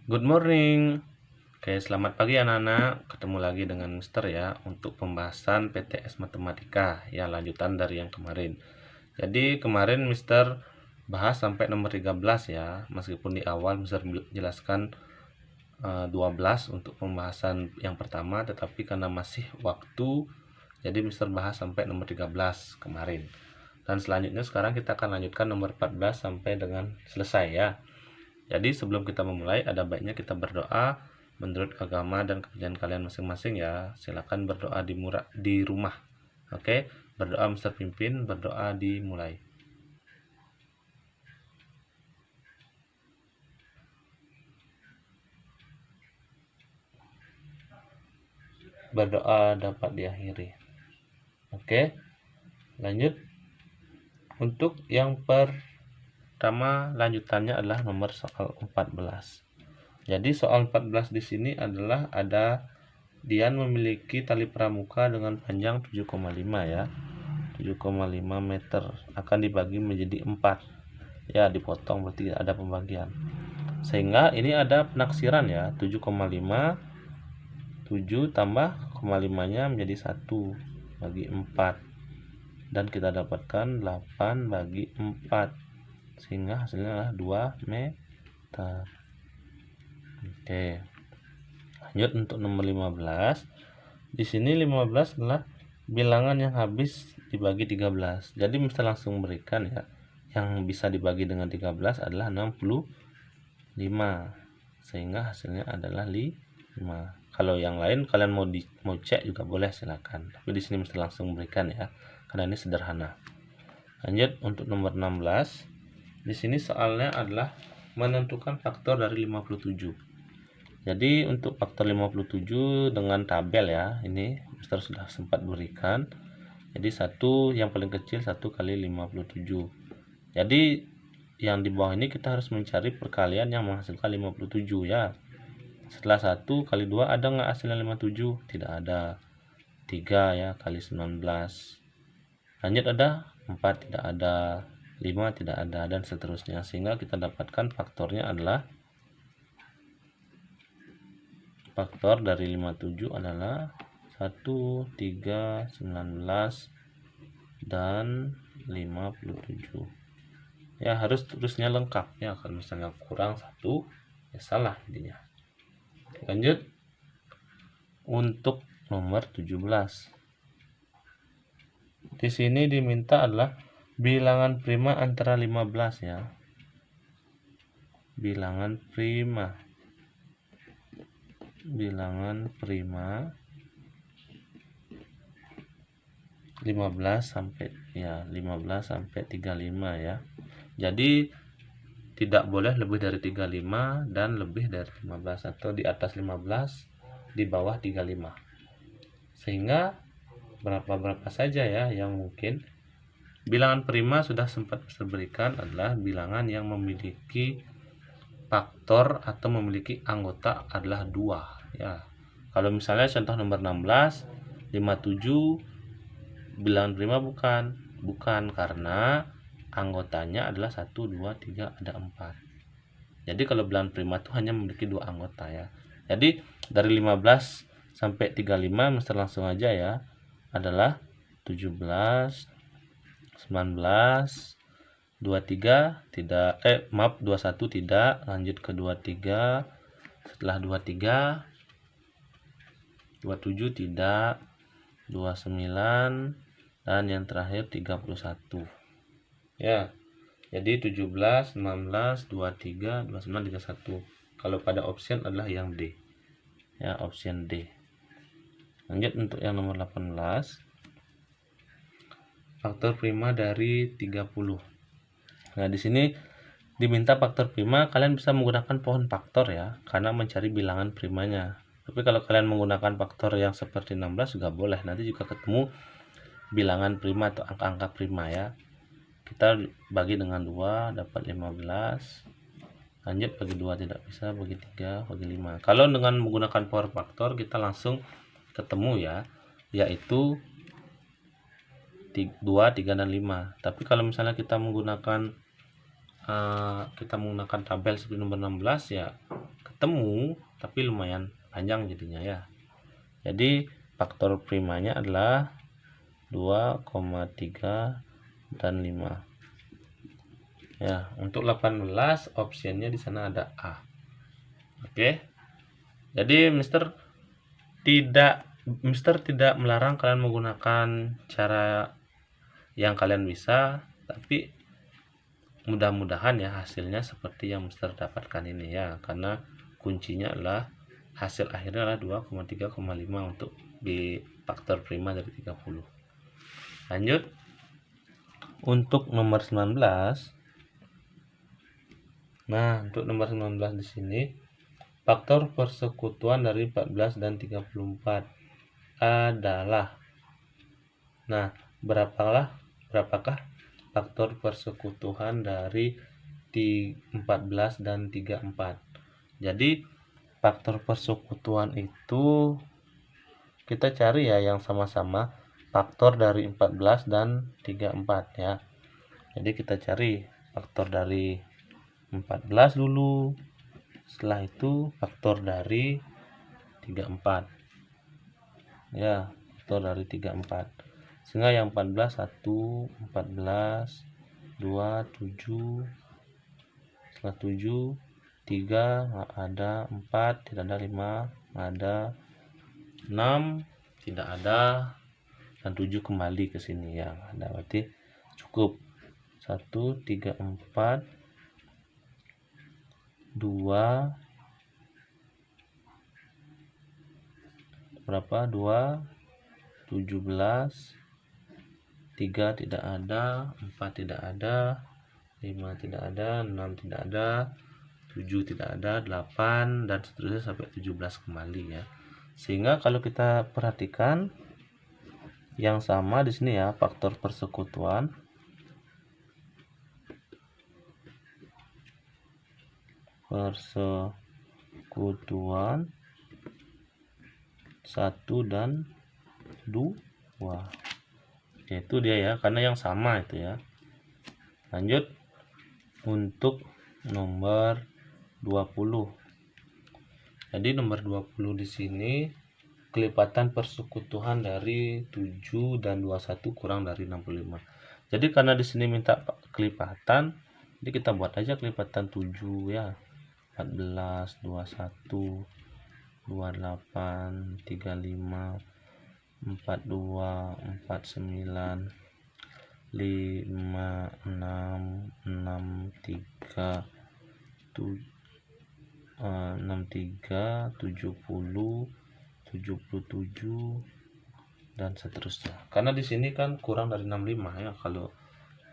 Good morning. Oke, selamat pagi anak-anak. Ketemu lagi dengan Mister ya untuk pembahasan PTS Matematika ya, lanjutan dari yang kemarin. Jadi kemarin Mister bahas sampai nomor 13 ya, meskipun di awal Mister jelaskan 12 untuk pembahasan yang pertama, tetapi karena masih waktu jadi Mister bahas sampai nomor 13 kemarin. Dan selanjutnya sekarang kita akan lanjutkan nomor 14 sampai dengan selesai ya. Jadi sebelum kita memulai, ada baiknya kita berdoa menurut agama dan kepercayaan kalian masing-masing ya. Silakan berdoa di rumah. Oke, berdoa Mister pimpin, berdoa dimulai. Berdoa dapat diakhiri. Oke, lanjut. Untuk yang pertama lanjutannya adalah nomor soal 14. Jadi soal 14 di sini adalah ada Dian memiliki tali pramuka dengan panjang 7,5 ya. 7,5 meter akan dibagi menjadi 4 ya, dipotong berarti ada pembagian, sehingga ini ada penaksiran ya. 7,5 7 tambah 0,5 nya menjadi 1 bagi 4, dan kita dapatkan 8 bagi 4 sehingga hasilnya adalah 2 meter. Oke, lanjut untuk nomor 15. Di sini 15 adalah bilangan yang habis dibagi 13. Jadi mesti langsung berikan ya. Yang bisa dibagi dengan 13 adalah 65. Sehingga hasilnya adalah 5. Kalau yang lain kalian mau cek juga boleh, silakan. Tapi di sini mesti langsung berikan ya. Karena ini sederhana. Lanjut untuk nomor 16. Di sini soalnya adalah menentukan faktor dari 57. Jadi untuk faktor 57 dengan tabel ya, ini Mister sudah sempat berikan. Jadi 1 yang paling kecil 1 kali 57. Jadi yang di bawah ini kita harus mencari perkalian yang menghasilkan 57 ya. Setelah 1 kali 2 ada nggak hasilnya 57? Tidak ada. 3 ya kali 19. Lanjut ada 4, tidak ada. 5 tidak ada, dan seterusnya, sehingga kita dapatkan faktornya adalah faktor dari 57 adalah 1, 3, 19 dan 57 ya. Harus terusnya lengkap ya, kalau misalnya kurang 1 ya salah intinya. Lanjut untuk nomor 17. Di sini diminta adalah bilangan prima antara 15 ya. Bilangan prima 15 sampai 35 ya. Jadi tidak boleh lebih dari 35 dan lebih dari 15, atau di atas 15 di bawah 35. Sehingga berapa saja ya yang mungkin. Bilangan prima sudah sempat saya berikan adalah bilangan yang memiliki faktor atau memiliki anggota adalah 2 ya. Kalau misalnya contoh nomor 16, 57 bilangan prima bukan karena anggotanya adalah 1, 2, 3, ada 4. Jadi kalau bilangan prima itu hanya memiliki 2 anggota ya. Jadi dari 15 sampai 35 Mister langsung aja ya, adalah 17, 19, 23 tidak, 21 tidak, lanjut ke 23, setelah 23 27 tidak, 29, dan yang terakhir 31 ya. Jadi 17, 19, 23, 29, 31. Kalau pada option adalah yang D ya, option D. Lanjut untuk yang nomor 18. Faktor prima dari 30. Nah, di sini diminta faktor prima, kalian bisa menggunakan pohon faktor ya, karena mencari bilangan primanya. Tapi kalau kalian menggunakan faktor yang seperti 16 juga boleh, nanti juga ketemu bilangan prima atau angka-angka prima ya. Kita bagi dengan 2 dapat 15. Lanjut bagi 2 tidak bisa, bagi 3, bagi 5. Kalau dengan menggunakan power faktor kita langsung ketemu ya, yaitu 2, 3, dan 5. Tapi kalau misalnya kita menggunakan tabel seperti nomor 16 ya, ketemu tapi lumayan panjang jadinya ya. Jadi faktor primanya adalah 2,3 dan 5. Ya, untuk 18 opsinya di sana ada A. Oke. Jadi Mister tidak melarang kalian menggunakan cara yang kalian bisa, tapi mudah-mudahan ya hasilnya seperti yang Mister dapatkan ini ya, karena kuncinya adalah hasil akhirnya adalah 2,3,5 untuk di faktor prima dari 30. Lanjut untuk nomor 19. Nah, untuk nomor 19 di sini faktor persekutuan dari 14 dan 34 adalah, nah, berapakah faktor persekutuan dari 14 dan 34? Jadi faktor persekutuan itu kita cari ya yang sama-sama faktor dari 14 dan 34 ya. Jadi kita cari faktor dari 14 dulu, setelah itu faktor dari 34 ya, faktor dari 34, sehingga yang 14 1, 14 2, 7, setelah 7 3 nggak ada, 4 tidak ada, 5 nggak ada, 6 tidak ada, dan 7 kembali ke sini ya. Ada, berarti cukup 1 3 4 2 berapa, 2 17, 3 tidak ada, 4 tidak ada, 5 tidak ada, 6 tidak ada, 7 tidak ada, 8 dan seterusnya sampai 17 kembali ya. Sehingga kalau kita perhatikan yang sama di sini ya, faktor persekutuan persekutuan 1 dan 2, yaitu dia ya, karena yang sama itu ya. Lanjut untuk nomor 20. Jadi nomor 20 di sini kelipatan persekutuan dari 7 dan 21 kurang dari 65. Jadi karena di sini minta kelipatan, jadi kita buat aja kelipatan 7 ya. 14, 21, 28, 35, 42, 49, 5, 6, 63, 63, 70, 77 dan seterusnya. Karena di sini kan kurang dari 65 ya. Kalau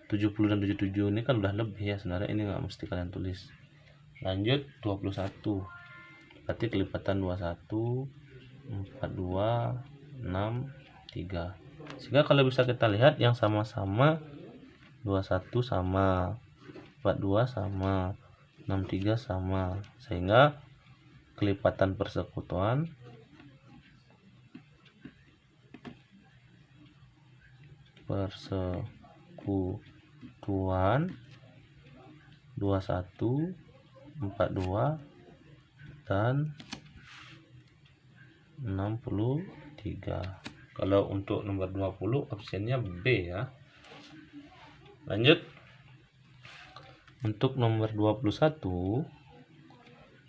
70 dan 77 ini kan udah lebih ya, sebenarnya ini nggak mesti kalian tulis. Lanjut 21. Berarti kelipatan 21, 42, 63. Sehingga kalau bisa kita lihat yang sama-sama 21 sama, 42 sama, 63 sama, sehingga kelipatan persekutuan persekutuan 21, 42 dan 63. Kalau untuk nomor 20 opsinya B ya. Lanjut untuk nomor 21.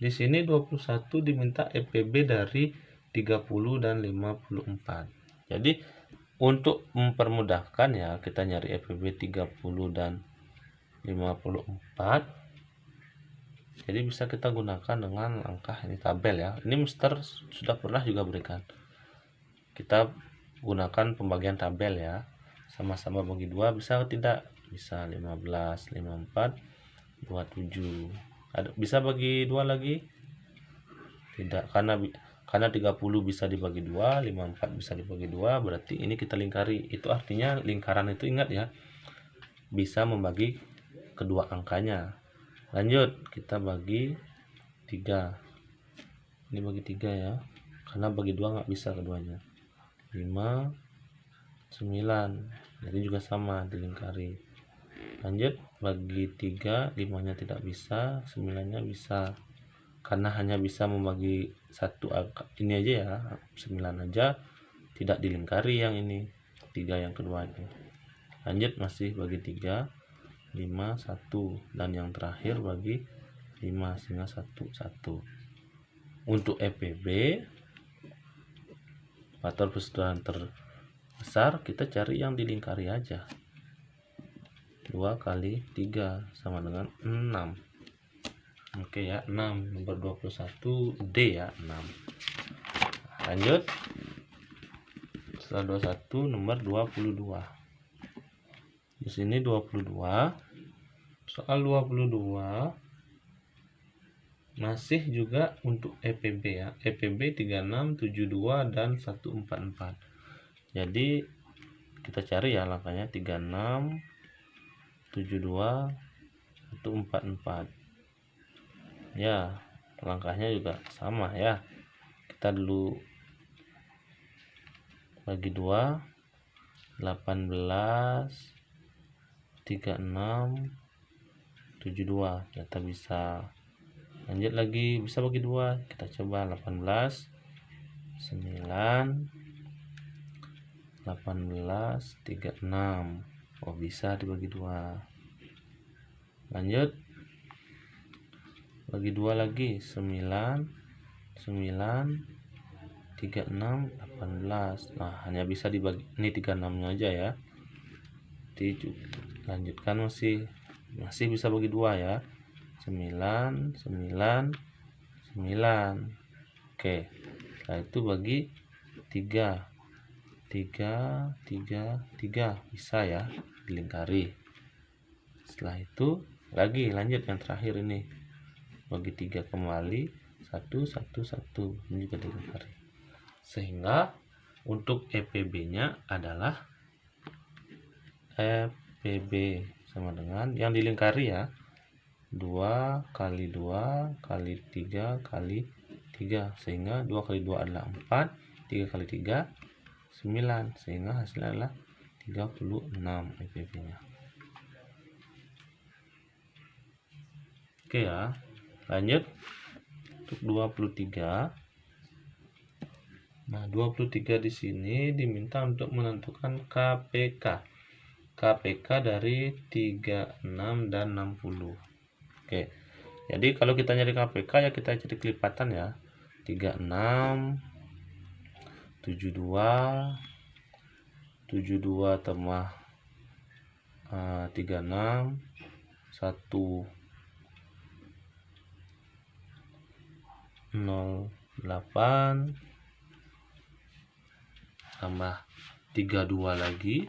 Di sini 21 diminta EPB dari 30 dan 54. Jadi untuk mempermudahkan ya, kita nyari EPB 30 dan 54. Jadi bisa kita gunakan dengan langkah ini, tabel ya. Ini Mister sudah pernah juga berikan. Kita gunakan pembagian tabel ya. Sama-sama bagi 2 bisa atau tidak? Bisa 15, 54, 27. Bisa bagi 2 lagi? Tidak, karena 30 bisa dibagi 2, 54 bisa dibagi 2, berarti ini kita lingkari. Itu artinya lingkaran itu, ingat ya, bisa membagi kedua angkanya. Lanjut, kita bagi 3. Ini bagi 3 ya, karena bagi 2 nggak bisa keduanya. 5, 9, jadi juga sama dilingkari. Lanjut bagi 3, 5-nya tidak bisa, 9-nya bisa. karena hanya bisa membagi satu angka ini aja ya, 9 aja, tidak dilingkari yang ini 3 yang kedua itu. Lanjut, masih bagi 3, 5, 1, dan yang terakhir bagi 5 sehingga 1, 1. Untuk EPB faktor persetujuan terbesar, kita cari yang dilingkari aja. 2 kali 3 sama dengan 6. Oke ya, 6 nomor 21 D ya, 6. Lanjut, setelah 21 nomor 22. Di sini 22. Soal 22 masih juga untuk EPB ya. EPB 36, 72 dan 144. Jadi kita cari ya langkahnya 36, 72, 144. Ya, langkahnya juga sama ya. Kita dulu bagi 2, 18, 36, 72. Kita bisa lanjut lagi, bisa bagi 2. Kita coba 18, 9, 18, 36. Oh, bisa dibagi 2. Lanjut bagi 2 lagi, 9, 9, 36, 18. Nah, hanya bisa dibagi ini 36 nya aja ya. Lanjutkan, masih bisa bagi 2 ya. 9, 9, 9. Oke, setelah itu bagi 3, 3, 3, 3. Bisa ya dilingkari. Setelah itu lagi lanjut yang terakhir ini, bagi 3 kembali, 1, 1, 1. Ini juga dilingkari. Sehingga untuk EPB nya adalah EPB sama dengan yang dilingkari ya, 2 kali 2 kali 3 kali 3, sehingga 2 kali 2 adalah 4, 3 kali 3 9, sehingga hasilnya adalah 36 EPB nya. Oke ya, lanjut untuk 23. Nah, 23 di sini diminta untuk menentukan KPK. KPK dari 36 dan 60. Oke. Jadi kalau kita nyari KPK ya kita cari kelipatan ya. 36, 72, 72 tambah 36, 1, 08 tambah 32 lagi,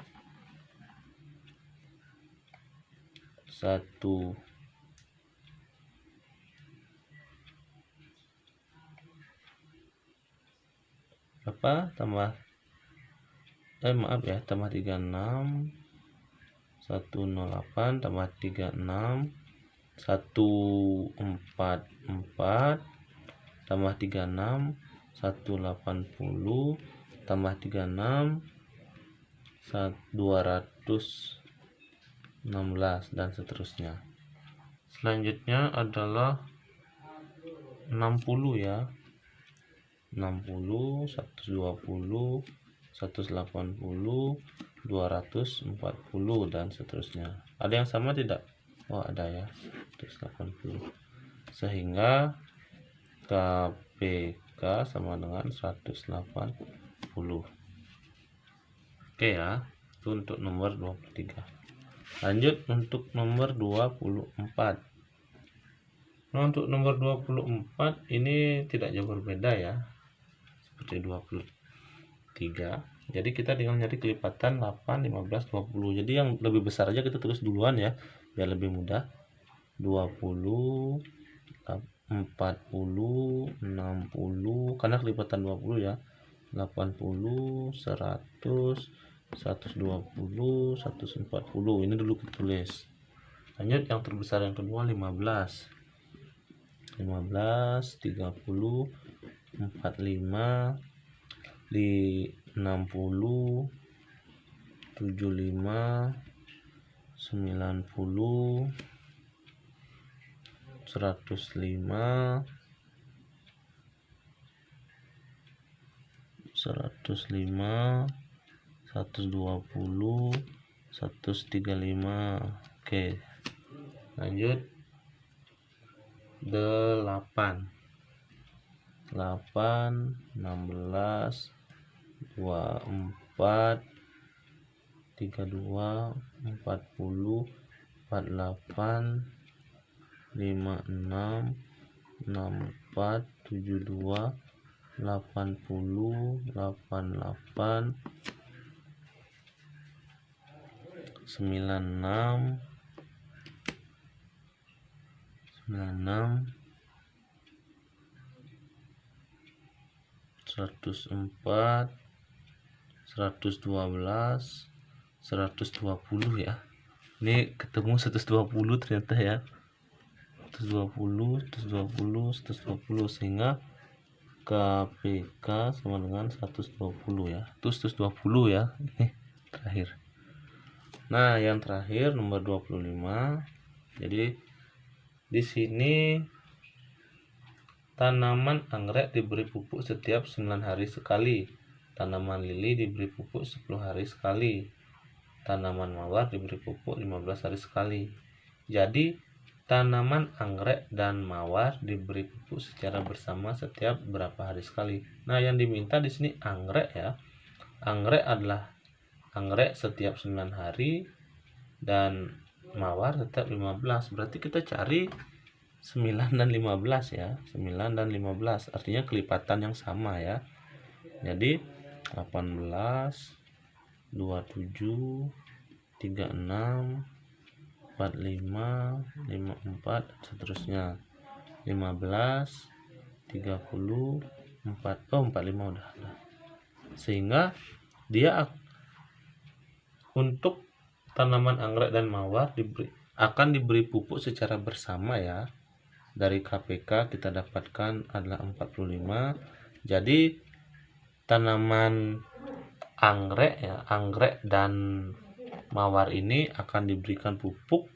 1, apa tambah maaf ya, tambah 36, 108 tambah 36, 144 tambah 36, 180 tambah 36, 216 dan seterusnya. Selanjutnya adalah 60 ya. 60, 120, 180, 240 dan seterusnya. Ada yang sama tidak? Oh, ada ya, 180. Sehingga KPK sama dengan 180. Oke ya, itu untuk nomor 23. Lanjut untuk nomor 24. Nah, untuk nomor 24 ini tidak jauh berbeda ya, seperti 23. Jadi kita tinggal nyari kelipatan 8, 15, 20. Jadi yang lebih besar aja kita tulis duluan ya, biar lebih mudah. 20, 40, 60, karena kelipatan 20 ya. 80, 100, 120, 140. Ini dulu kita tulis. Lanjut yang terbesar yang kedua 15. 15, 30, 45, 60, 75, 90, 105, 105, 120, 135. Oke, lanjut 8, 16, 24, 32, 40, 48, 56, 64, 72, 80, 88, 96, 104, 112, 120 ya. Ini ketemu 120 ternyata ya. 120, 120, 120 sehingga KPK sama dengan 120 ya. Itu 120 ya. Ini terakhir. Nah, yang terakhir nomor 25. Jadi di sini tanaman anggrek diberi pupuk setiap 9 hari sekali. Tanaman lili diberi pupuk 10 hari sekali. Tanaman mawar diberi pupuk 15 hari sekali. Jadi tanaman anggrek dan mawar diberi pupuk secara bersama setiap berapa hari sekali. Nah, yang diminta di sini anggrek ya. Anggrek adalah anggrek setiap 9 hari dan mawar setiap 15. Berarti kita cari 9 dan 15 ya. 9 dan 15 artinya kelipatan yang sama ya. Jadi 18, 27, 36, 45, 54 dan seterusnya. 15, 30, 45 udah. Sehingga dia untuk tanaman anggrek dan mawar akan diberi pupuk secara bersama ya. Dari KPK kita dapatkan adalah 45. Jadi tanaman anggrek ya, anggrek dan mawar ini akan diberikan pupuk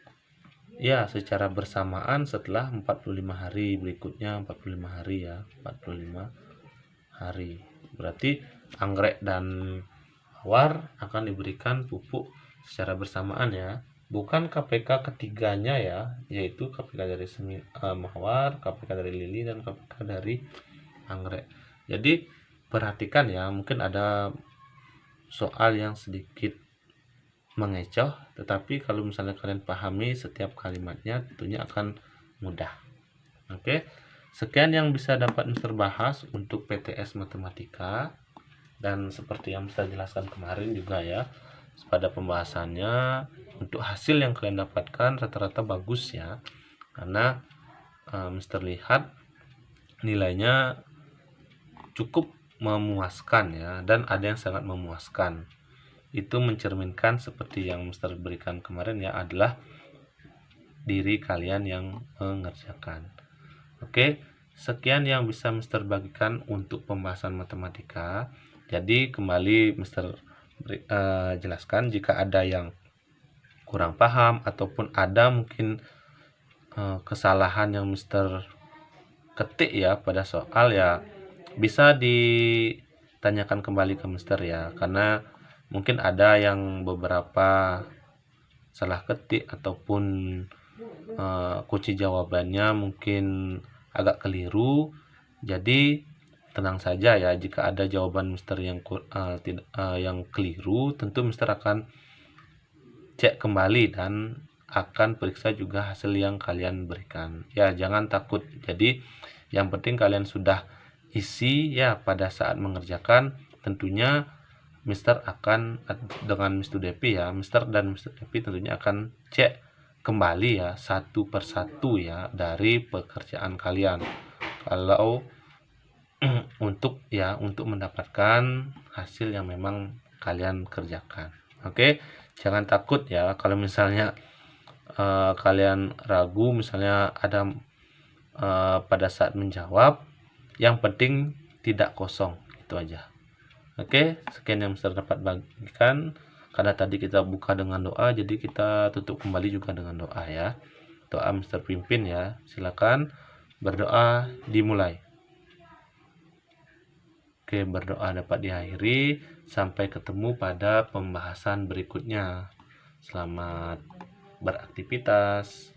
ya secara bersamaan setelah 45 hari berikutnya. 45 hari ya, 45 hari. Berarti anggrek dan mawar akan diberikan pupuk secara bersamaan ya. Bukan KPK ketiganya ya, yaitu KPK dari mawar, KPK dari lili, dan KPK dari anggrek. Jadi perhatikan ya, mungkin ada soal yang sedikit mengecoh, tetapi kalau misalnya kalian pahami setiap kalimatnya tentunya akan mudah. Oke, sekian yang bisa dapat Mister bahas untuk PTS Matematika, dan seperti yang saya jelaskan kemarin juga ya, pada pembahasannya untuk hasil yang kalian dapatkan rata-rata bagus ya, karena Mister lihat nilainya cukup memuaskan ya, dan ada yang sangat memuaskan. Itu mencerminkan seperti yang Mister berikan kemarin ya, adalah diri kalian yang mengerjakan. Oke, sekian yang bisa Mister bagikan untuk pembahasan matematika. Jadi kembali Mister jelaskan, jika ada yang kurang paham ataupun ada mungkin kesalahan yang Mister ketik ya pada soal ya, bisa ditanyakan kembali ke Mister ya, karena mungkin ada yang beberapa salah ketik ataupun kunci jawabannya mungkin agak keliru. Jadi tenang saja ya, jika ada jawaban Mister yang yang keliru, tentu Mister akan cek kembali dan akan periksa juga hasil yang kalian berikan ya. Jangan takut. Jadi yang penting kalian sudah isi ya pada saat mengerjakan. Tentunya Mister akan dengan Mister Depi ya, Mister dan Mister Depi tentunya akan cek kembali ya satu persatu ya dari pekerjaan kalian, kalau untuk mendapatkan hasil yang memang kalian kerjakan. Oke, jangan takut ya kalau misalnya kalian ragu, misalnya ada pada saat menjawab, yang penting tidak kosong, itu aja. Oke, sekian yang Mister dapat bagikan. Karena tadi kita buka dengan doa, jadi kita tutup kembali juga dengan doa ya. Doa Mister pimpin ya. Silakan berdoa, dimulai. Oke, berdoa dapat diakhiri. Sampai ketemu pada pembahasan berikutnya. Selamat beraktivitas.